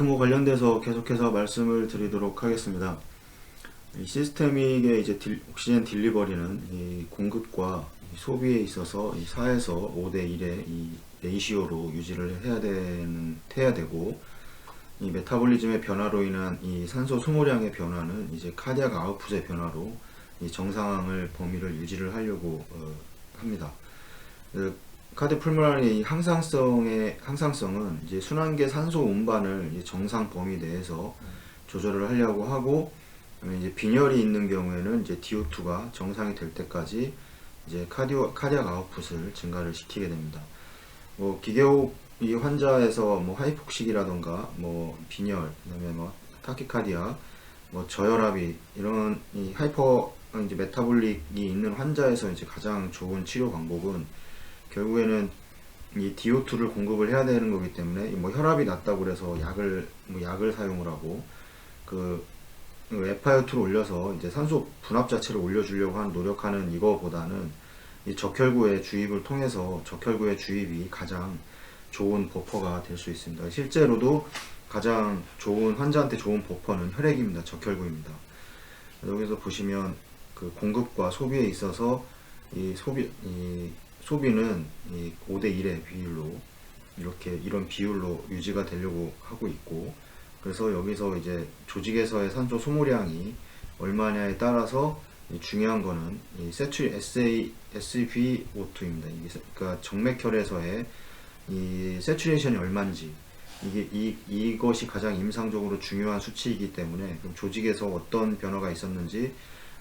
에크모 관련돼서 계속해서 말씀을 드리도록 하겠습니다. 이 시스테믹의 이제 옥시젠 딜리버리는 이 공급과 이 소비에 있어서 이 4에서 5대 1의 이 레이시오로 유지를 해야 되고, 이 메타볼리즘의 변화로 인한 이 산소 소모량의 변화는 이제 카디악 아웃풋의 변화로 이 정상을 범위를 유지를 하려고 합니다. 카디풀모나리 항상성은 이제 순환계 산소 운반을 이제 정상 범위 내에서 조절을 하려고 하고, 이제 빈혈이 있는 경우에는 이제 DO2가 정상이 될 때까지 이제 카디악 아웃풋을 증가를 시키게 됩니다. 뭐 기계호 이 환자에서 뭐 하이폭식이라던가 뭐 빈혈, 그다음에 뭐 타키카디아, 뭐 저혈압이 이런 이 하이퍼 이제 메타볼릭이 있는 환자에서 이제 가장 좋은 치료 방법은 결국에는 이 DO2를 공급을 해야 되는 거기 때문에 뭐 혈압이 낮다고 그래서 약을 사용을 하고 그 FiO2를 올려서 이제 산소 분압 자체를 올려주려고 노력하는 이거보다는 이 적혈구의 주입을 통해서 적혈구의 주입이 가장 좋은 버퍼가 될 수 있습니다. 실제로도 가장 좋은 환자한테 좋은 버퍼는 혈액입니다. 적혈구입니다. 여기서 보시면 그 공급과 소비에 있어서 이 소비는 이 5대 1의 비율로 이런 비율로 유지가 되려고 하고 있고, 그래서 여기서 이제 조직에서의 산소 소모량이 얼마냐에 따라서 중요한 거는 이 SbO2입니다. 그러니까 정맥혈에서의 이 세츄레이션이 얼마인지, 이것이 가장 임상적으로 중요한 수치이기 때문에 그럼 조직에서 어떤 변화가 있었는지,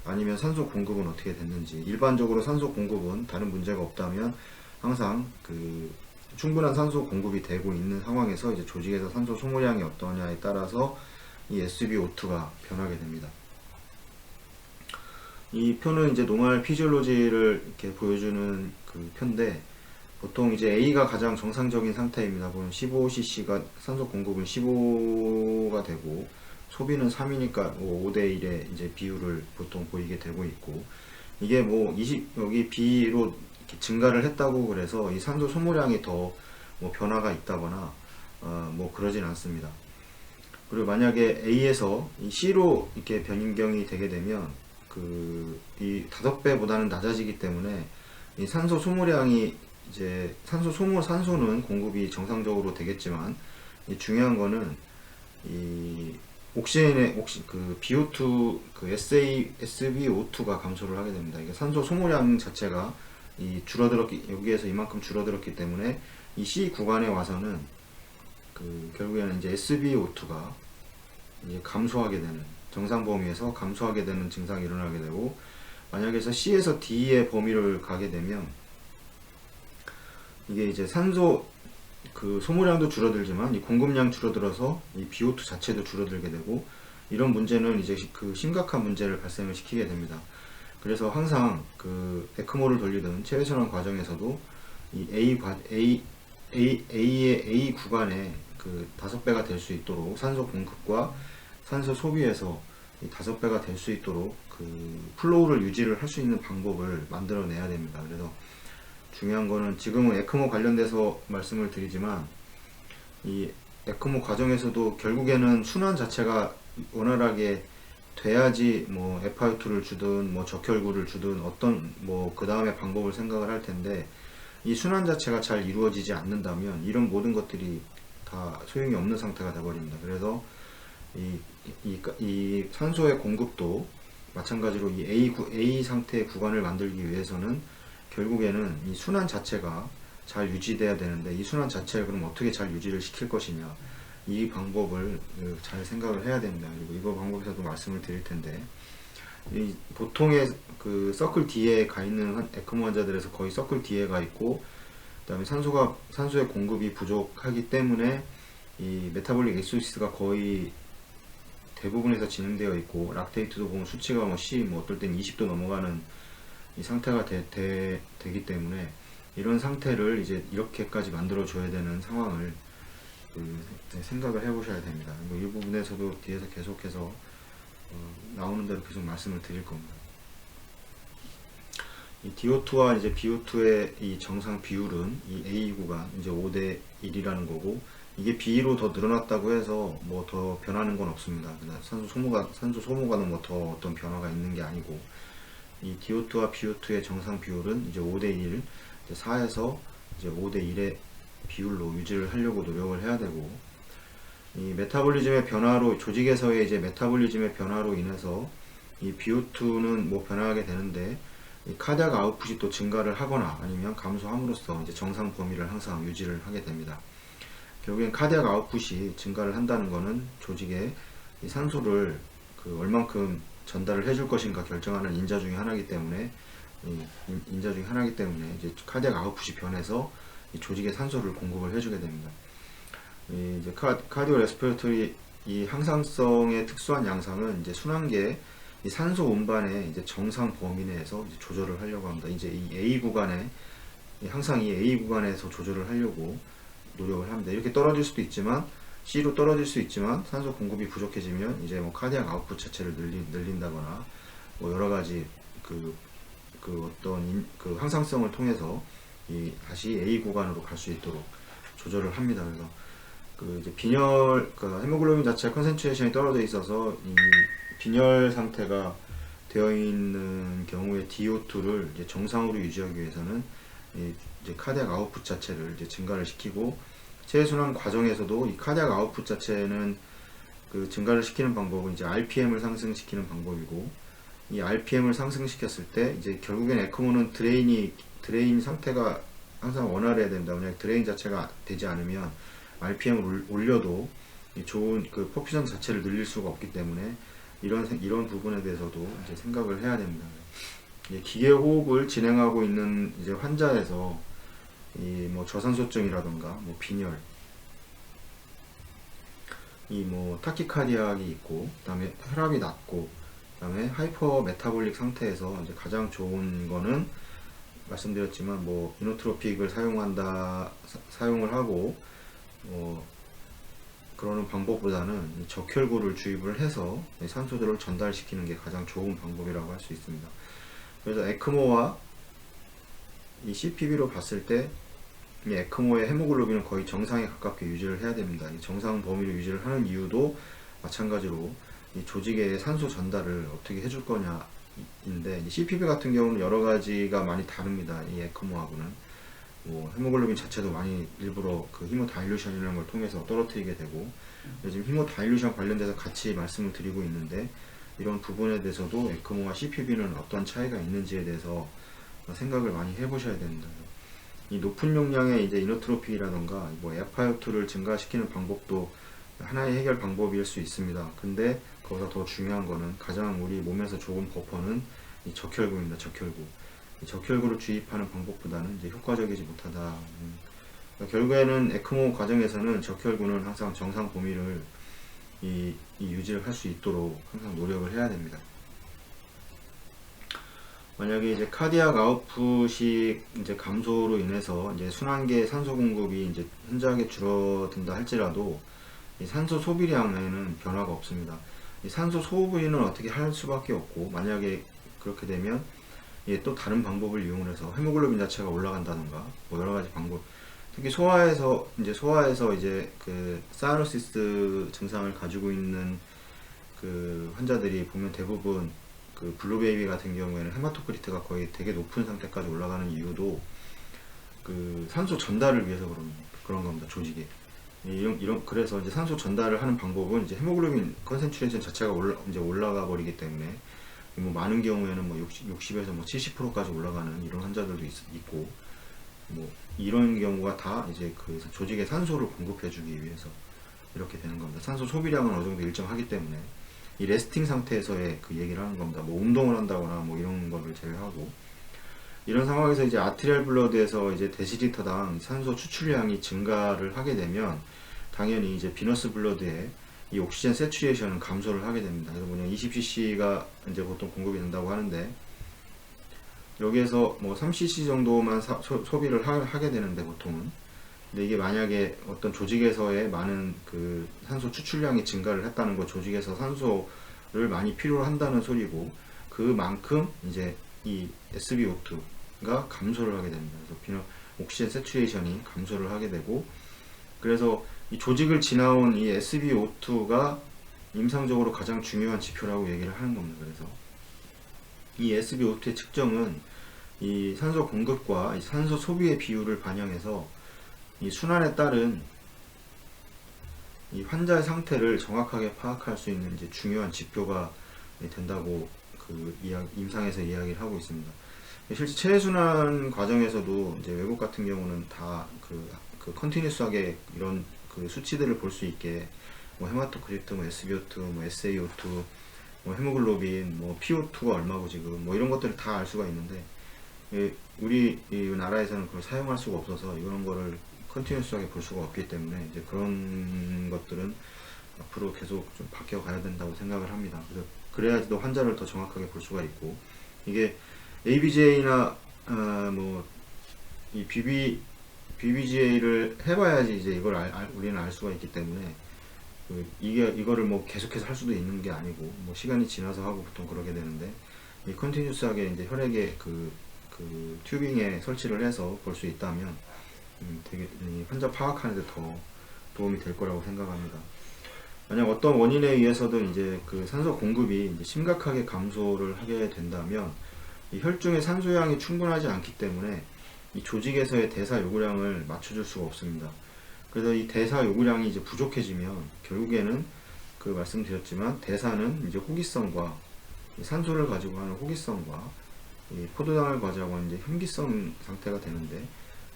아니면 산소 공급은 어떻게 됐는지, 일반적으로 산소 공급은 다른 문제가 없다면 항상 그 충분한 산소 공급이 되고 있는 상황에서 이제 조직에서 산소 소모량이 어떠냐에 따라서 이 SbO2가 변하게 됩니다. 이 표는 이제 노멀 피지올로지를 이렇게 보여주는 그 표인데, 보통 이제 A가 가장 정상적인 상태입니다. 보면 15cc가 산소 공급은 15가 되고 소비는 3이니까 5대 1의 이제 비율을 보통 보이게 되고 있고, 이게 뭐 여기 B로 증가를 했다고 그래서 이 산소 소모량이 더 뭐 변화가 있다거나 뭐 그러진 않습니다. 그리고 만약에 A에서 이 C로 이렇게 변경이 되게 되면 이 5배보다는 낮아지기 때문에 이 산소 소모량이 이제 산소는 공급이 정상적으로 되겠지만, 이 중요한 거는 이 옥시젠의 그 BO2 그 SbO2가 감소를 하게 됩니다. 이게 산소 소모량 자체가 여기에서 이만큼 줄어들었기 때문에 이 C 구간에 와서는 결국에는 이제 SbO2가 이제 감소하게 되는, 정상 범위에서 감소하게 되는 증상이 일어나게 되고, 만약에 C에서 D의 범위를 가게 되면 이게 이제 산소 그 소모량도 줄어들지만 이 공급량 줄어들어서 이 BO2 자체도 줄어들게 되고, 이런 문제는 이제 그 심각한 문제를 발생을 시키게 됩니다. 그래서 항상 그 에크모를 돌리던 체외순환 과정에서도 이 A의 A 구간에 그 5배가 될 수 있도록 산소 공급과 산소 소비에서 이 5배가 될 수 있도록 그 플로우를 유지를 할 수 있는 방법을 만들어 내야 됩니다. 그래서 중요한 거는 지금은 에크모 관련돼서 말씀을 드리지만, 이 에크모 과정에서도 결국에는 순환 자체가 원활하게 돼야지 뭐 FiO2를 주든 뭐 적혈구를 주든 어떤 뭐 그 다음에 방법을 생각을 할 텐데, 이 순환 자체가 잘 이루어지지 않는다면 이런 모든 것들이 다 소용이 없는 상태가 되어버립니다. 그래서 이 산소의 공급도 마찬가지로 이 A 상태의 구간을 만들기 위해서는 결국에는 이 순환 자체가 잘 유지돼야 되는데, 이 순환 자체를 그럼 어떻게 잘 유지를 시킬 것이냐, 이 방법을 잘 생각을 해야 됩니다. 그리고 이거 방법에서도 말씀을 드릴 텐데, 이 보통의 그 서클 D에 가 있는 에크모 환자들에서 거의 서클 D에 가 있고, 그다음에 산소의 공급이 부족하기 때문에 이 메타볼릭 엑소시스가 거의 대부분에서 진행되어 있고, 락테이트도 보면 수치가 뭐 C, 뭐 어떨 땐 20도 넘어가는 이 상태가 되기 때문에, 이런 상태를 이제 이렇게까지 만들어 줘야 되는 상황을 생각을 해 보셔야 됩니다. 뭐 이 부분에서도 뒤에서 계속해서 나오는 대로 계속 말씀을 드릴 겁니다. 이 DO2와 이제 BO2의 이 정상 비율은 이 A 구간 이제 5대 1이라는 거고, 이게 B로 더 늘어났다고 해서 뭐 더 변하는 건 없습니다. 산소 소모가는 뭐 더 어떤 변화가 있는 게 아니고, 이 DO2와 BO2의 정상 비율은 이제 5대1, 4에서 이제 5대1의 비율로 유지를 하려고 노력을 해야 되고, 이 메타볼리즘의 변화로, 조직에서의 이제 메타볼리즘의 변화로 인해서 이 BO2는 뭐 변화하게 되는데, 이 카디악 아웃풋이 또 증가를 하거나 아니면 감소함으로써 이제 정상 범위를 항상 유지를 하게 됩니다. 결국엔 카디악 아웃풋이 증가를 한다는 것은 조직에 이 산소를 얼만큼 전달을 해줄 것인가 결정하는 인자 중에 하나이기 때문에, 이제 카디악 아웃풋이 변해서 이 조직에 산소를 공급을 해주게 됩니다. 이제 카디오 레스피레토리 이 항상성의 특수한 양상은 이제 순환계 이 산소 운반의 이제 정상 범위 내에서 이제 조절을 하려고 합니다. 이제 이 A 구간에, 항상 이 A 구간에서 조절을 하려고 노력을 합니다. 이렇게 떨어질 수도 있지만, C로 떨어질 수 있지만, 산소 공급이 부족해지면 이제 뭐 카디악 아웃풋 자체를 늘린다거나 뭐 여러 가지 어떤 항상성을 통해서 다시 A 구간으로 갈 수 있도록 조절을 합니다. 그래서 이제 헤모글로빈 자체 컨센트레이션이 떨어져 있어서 이 빈혈 상태가 되어 있는 경우에 DO2를 이제 정상으로 유지하기 위해서는 이제 카디악 아웃풋 자체를 이제 증가를 시키고, 체순환 과정에서도 이 카디악 아웃풋 자체는 증가를 시키는 방법은 이제 RPM을 상승시키는 방법이고, 이 RPM을 상승시켰을 때 이제 결국엔 에크모는 드레인 상태가 항상 원활해야 된다. 만약 드레인 자체가 되지 않으면 RPM을 올려도 좋은 퍼퓨전 자체를 늘릴 수가 없기 때문에 이런 부분에 대해서도 이제 생각을 해야 됩니다. 기계 호흡을 진행하고 있는 이제 환자에서 뭐 저산소증이라던가 뭐 빈혈, 뭐 타키카디악이 있고, 그다음에 혈압이 낮고, 그다음에 하이퍼 메타볼릭 상태에서 이제 가장 좋은 거는 말씀드렸지만 뭐 이노트로픽을 사용을 하고 그러는 방법보다는 적혈구를 주입을 해서 산소들을 전달시키는 게 가장 좋은 방법이라고 할 수 있습니다. 그래서 에크모와 이 CPB로 봤을 때 이 에크모의 헤모글로빈은 거의 정상에 가깝게 유지를 해야 됩니다. 이 정상 범위를 유지를 하는 이유도 마찬가지로 이 조직의 산소 전달을 어떻게 해줄 거냐인데, 이 CPB 같은 경우는 여러 가지가 많이 다릅니다. 이 에크모하고는 뭐 헤모글로빈 자체도 많이 일부러 히모다일루션이라는 걸 통해서 떨어뜨리게 되고, 요즘 히모다일루션 관련돼서 같이 말씀을 드리고 있는데, 이런 부분에 대해서도 에크모와 CPB는 어떤 차이가 있는지에 대해서 생각을 많이 해보셔야 됩니다. 이 높은 용량의 이제 이노트로피라던가 뭐 FiO2를 증가시키는 방법도 하나의 해결 방법일 수 있습니다. 근데 거기서 더 중요한 거는, 가장 우리 몸에서 좋은 버퍼는 이 적혈구입니다. 적혈구를 주입하는 방법보다는 이제 효과적이지 못하다. 그러니까 결국에는 에크모 과정에서는 적혈구는 항상 정상 범위를 유지를 할 수 있도록 항상 노력을 해야 됩니다. 만약에 이제 카디악 아웃풋이 이제 감소로 인해서 이제 순환계 산소 공급이 이제 현저하게 줄어든다 할지라도 이 산소 소비량에는 변화가 없습니다. 이 산소 소비는 어떻게 할 수밖에 없고, 만약에 그렇게 되면 또 다른 방법을 이용해서 헤모글로빈 자체가 올라간다던가 뭐 여러 가지 방법, 특히 소아에서 이제 사이노시스 증상을 가지고 있는 환자들이 보면 대부분 블루베이비 같은 경우에는 헤마토크리트가 거의 되게 높은 상태까지 올라가는 이유도 산소 전달을 위해서 그런 겁니다. 조직에. 그래서 이제 산소 전달을 하는 방법은 이제 헤모글로빈 컨센트레이션 자체가 올라가 버리기 때문에, 뭐 많은 경우에는 뭐 60에서 뭐 70%까지 올라가는 이런 환자들도 있고, 뭐 이런 경우가 다 이제 조직에 산소를 공급해주기 위해서 이렇게 되는 겁니다. 산소 소비량은 어느 정도 일정하기 때문에 이 레스팅 상태에서의 얘기를 하는 겁니다. 뭐 운동을 한다거나 뭐 이런 거를 제외하고, 이런 상황에서 이제 아트리얼 블러드에서 이제 데시리터당 산소 추출량이 증가를 하게 되면 당연히 이제 비너스 블러드에 이 옥시젠 세츄레이션은 감소를 하게 됩니다. 그래서 뭐냐 20cc가 이제 보통 공급이 된다고 하는데, 여기에서 뭐 3cc 정도만 소비를 하게 되는데 보통은, 근데 이게 만약에 어떤 조직에서의 많은 산소 추출량이 증가를 했다는 거, 조직에서 산소를 많이 필요로 한다는 소리고, 그만큼 이제 이 SbO2가 감소를 하게 됩니다. 그래서 옥시젠 세츄레이션이 감소를 하게 되고, 그래서 이 조직을 지나온 이 SbO2가 임상적으로 가장 중요한 지표라고 얘기를 하는 겁니다. 그래서 이 SbO2의 측정은 이 산소 공급과 이 산소 소비의 비율을 반영해서 이 순환에 따른 이 환자의 상태를 정확하게 파악할 수 있는 이제 중요한 지표가 된다고 그 임상에서 이야기를 하고 있습니다. 실제 체내순환 과정에서도 이제 외국 같은 경우는 다 그 컨티뉴스하게 이런 그 수치들을 볼 수 있게 뭐 헤마토크리트, 뭐 SbO2, 뭐 SaO2, 뭐 헤모글로빈, 뭐 PO2가 얼마고 지금 뭐 이런 것들을 다 알 수가 있는데 우리 이 나라에서는 그걸 사용할 수가 없어서 이런 거를 컨티뉴스하게 볼 수가 없기 때문에 이제 그런 것들은 앞으로 계속 좀 바뀌어 가야 된다고 생각을 합니다. 그래서 그래야지 또 환자를 더 정확하게 볼 수가 있고 이게 ABGA나 뭐 이 BBGA를 해봐야지 이제 이걸 우리는 알 수가 있기 때문에 이거를 뭐 계속해서 할 수도 있는 게 아니고 뭐 시간이 지나서 하고 보통 그러게 되는데 이 컨티뉴스하게 이제 혈액에 그 튜빙에 설치를 해서 볼 수 있다면 되게 환자 파악하는 데 더 도움이 될 거라고 생각합니다. 만약 어떤 원인에 의해서든 이제 그 산소 공급이 이제 심각하게 감소를 하게 된다면 이 혈중의 산소량이 충분하지 않기 때문에 이 조직에서의 대사 요구량을 맞춰줄 수가 없습니다. 그래서 이 대사 요구량이 이제 부족해지면 결국에는 그 말씀드렸지만 대사는 이제 호기성과 산소를 가지고 하는 호기성과 이 포도당을 가지고 하는 이제 현기성 상태가 되는데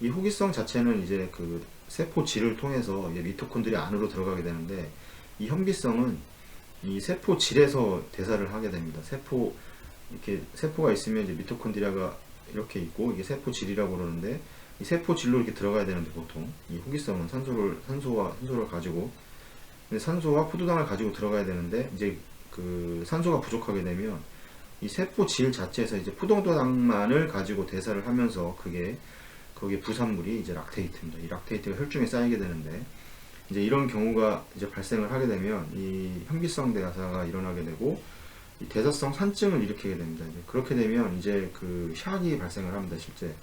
이 호기성 자체는 이제 그 세포질을 통해서 이제 미토콘드리아 안으로 들어가게 되는데 이 현기성은 이 세포질에서 대사를 하게 됩니다. 이렇게 세포가 있으면 이제 미토콘드리아가 이렇게 있고 이게 세포질이라고 그러는데 이 세포질로 이렇게 들어가야 되는데 보통 이 호기성은 산소를 가지고 근데 산소와 포도당을 가지고 들어가야 되는데 이제 그 산소가 부족하게 되면 이 세포질 자체에서 이제 포도당만을 가지고 대사를 하면서 거기에 부산물이 이제 락테이트입니다. 이 락테이트가 혈중에 쌓이게 되는데 이제 이런 경우가 이제 발생을 하게 되면 이 현기성 대사가 일어나게 되고 이 대사성 산증을 일으키게 됩니다. 이제 그렇게 되면 이제 그 샥이 발생을 합니다. 실제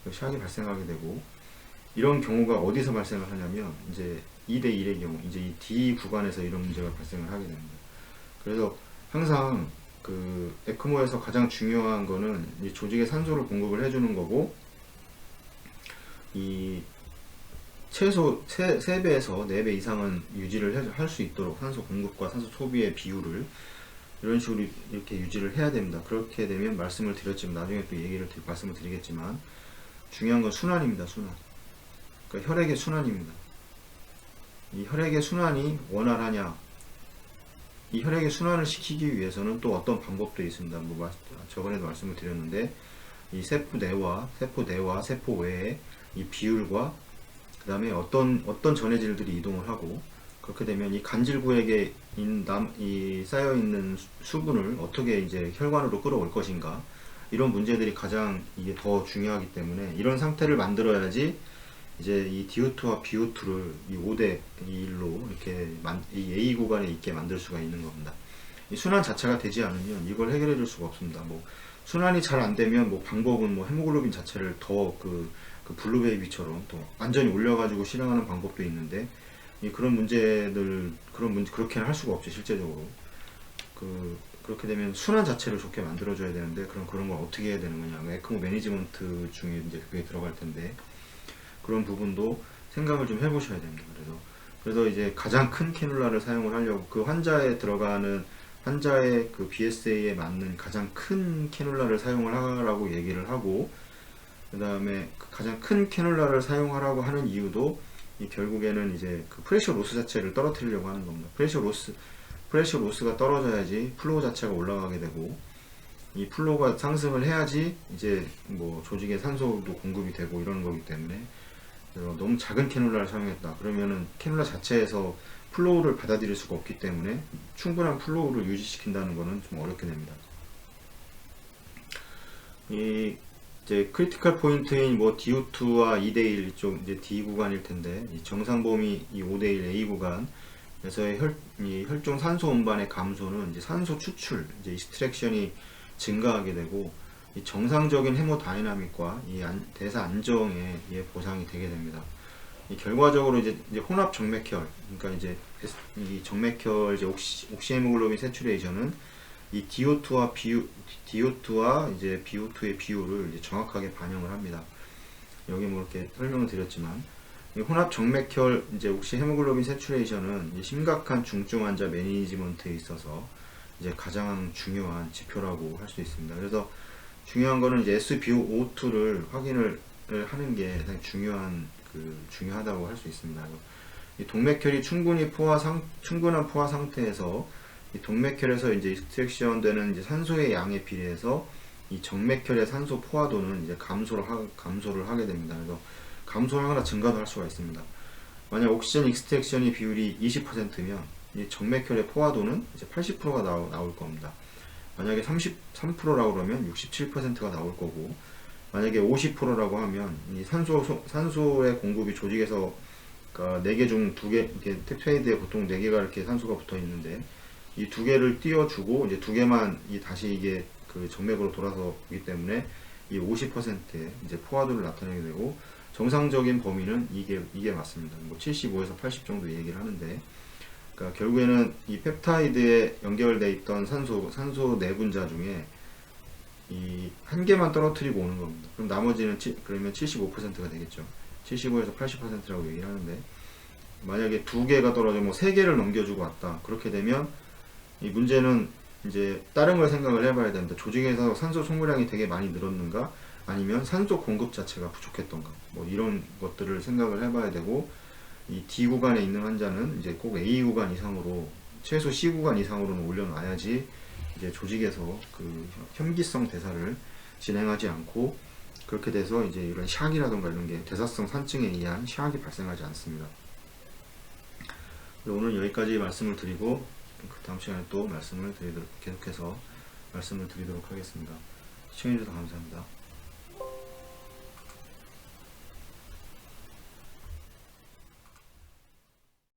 샥이 발생하게 되고 이런 경우가 어디서 발생을 하냐면 이제 2대1의 경우 이제 이 D 구간에서 이런 문제가 발생을 하게 됩니다. 그래서 항상 그 에크모에서 가장 중요한 거는 이 조직에 산소를 공급을 해주는 거고 이 최소 3배에서 4배 이상은 유지를 할 수 있도록 산소 공급과 산소 소비의 비율을 이런 식으로 이렇게 유지를 해야 됩니다. 그렇게 되면 말씀을 드렸지만 나중에 또 말씀을 드리겠지만 중요한 건 순환입니다. 순환. 그러니까 혈액의 순환입니다. 이 혈액의 순환이 원활하냐? 이 혈액의 순환을 시키기 위해서는 또 어떤 방법도 있습니다. 뭐 저번에도 말씀을 드렸는데 이 세포 내와 세포 외에 이 비율과 그 다음에 어떤 전해질들이 이동을 하고 그렇게 되면 이 간질구역에 이 쌓여있는 수분을 어떻게 이제 혈관으로 끌어올 것인가 이런 문제들이 가장 이게 더 중요하기 때문에 이런 상태를 만들어야지 이제 이 DO2와 BO2를 이 5대 1로 이렇게 이 A 구간에 있게 만들 수가 있는 겁니다. 이 순환 자체가 되지 않으면 이걸 해결해 줄 수가 없습니다. 뭐 순환이 잘 안 되면 뭐 방법은 뭐 헤모글로빈 자체를 더 그 블루베이비처럼 또 완전히 올려가지고 실행하는 방법도 있는데 그런 문제는 그렇게는 할 수가 없죠. 실제적으로 그렇게 되면 순환 자체를 좋게 만들어줘야 되는데 그런 걸 어떻게 해야 되는 거냐 에크모 매니지먼트 중에 이제 그게 들어갈 텐데 그런 부분도 생각을 좀 해보셔야 됩니다. 그래서 이제 가장 큰 캐놀라를 사용을 하려고 그 환자의 그 BSA에 맞는 가장 큰 캐놀라를 사용을 하라고 얘기를 하고 그 다음에 가장 큰 캐놀라를 사용하라고 하는 이유도 결국에는 이제 그 프레셔 로스 자체를 떨어뜨리려고 하는 겁니다. 프레셔 로스가 떨어져야지 플로우 자체가 올라가게 되고 이 플로우가 상승을 해야지 이제 뭐 조직에 산소도 공급이 되고 이러는 거기 때문에 너무 작은 캐놀라를 사용했다 그러면은 캐놀라 자체에서 플로우를 받아들일 수가 없기 때문에 충분한 플로우를 유지시킨다는 거는 좀 어렵게 됩니다. 이제 크리티컬 포인트인 뭐 DO2와 2대1 쪽 이제 D 구간일 텐데 이 정상 범위 이 5대1 A 구간에서의 혈중 산소 운반의 감소는 이제 산소 추출 이제 익스트랙션이 증가하게 되고 이 정상적인 헤모다이나믹과 이 대사 안정에 보상이 되게 됩니다. 이 결과적으로 이제 혼합 정맥혈, 그러니까 이제 이 정맥혈 이제 옥시헤모글로빈 세츄레이션은 이 DO2와 이제 BO2의 비율을 이제 정확하게 반영을 합니다. 여기 뭐 이렇게 설명을 드렸지만, 이 혼합 정맥혈 이제 옥시헤모글로빈 세츄레이션은 이제 심각한 중증 환자 매니지먼트에 있어서 이제 가장 중요한 지표라고 할 수 있습니다. 그래서 중요한 거는 이제 SpO2를 확인을 하는 게 가장 중요하다고 할 수 있습니다. 이 동맥혈이 충분한 포화 상태에서 이 동맥혈에서 이제 익스트랙션 되는 이제 산소의 양에 비례해서 이 정맥혈의 산소 포화도는 이제 감소를 하게 됩니다. 그래서 감소를 하거나 증가도 할 수가 있습니다. 만약 옥시전 익스트랙션의 비율이 20%면 이 정맥혈의 포화도는 이제 80%가 나올 겁니다. 만약에 33%라고 그러면 67%가 나올 거고, 만약에 50%라고 하면 이 산소의 공급이 조직에서, 그러니까 4개 중 2개, 이렇게 텍트레이드에 보통 4개가 이렇게 산소가 붙어 있는데, 이 2개를 띄워주고 이제 2개만 다시 이게 그 정맥으로 돌아서 오기 때문에 이 50%의 이제 포화도를 나타내게 되고, 정상적인 범위는 이게 맞습니다. 뭐 75에서 80 정도 얘기를 하는데, 그러니까 결국에는 이 펩타이드에 연결되어 있던 산소 네 분자 중에 이 한 개만 떨어뜨리고 오는 겁니다. 그럼 나머지는 그러면 75%가 되겠죠. 75에서 80%라고 얘기를 하는데, 만약에 2개가 떨어져 뭐 3개를 넘겨주고 왔다. 그렇게 되면 이 문제는 이제 다른 걸 생각을 해봐야 됩니다. 조직에서 산소 총구량이 되게 많이 늘었는가, 아니면 산소 공급 자체가 부족했던가, 뭐 이런 것들을 생각을 해봐야 되고, 이 D 구간에 있는 환자는 이제 꼭 A 구간 이상으로, 최소 C 구간 이상으로는 올려놔야지 이제 조직에서 그 혐기성 대사를 진행하지 않고, 그렇게 돼서 이제 이런 샥이라던가 이런 게 대사성 산증에 의한 샥이 발생하지 않습니다. 오늘 여기까지 말씀을 드리고, 그 다음 시간에 또 계속해서 말씀을 드리도록 하겠습니다. 시청해주셔서 감사합니다.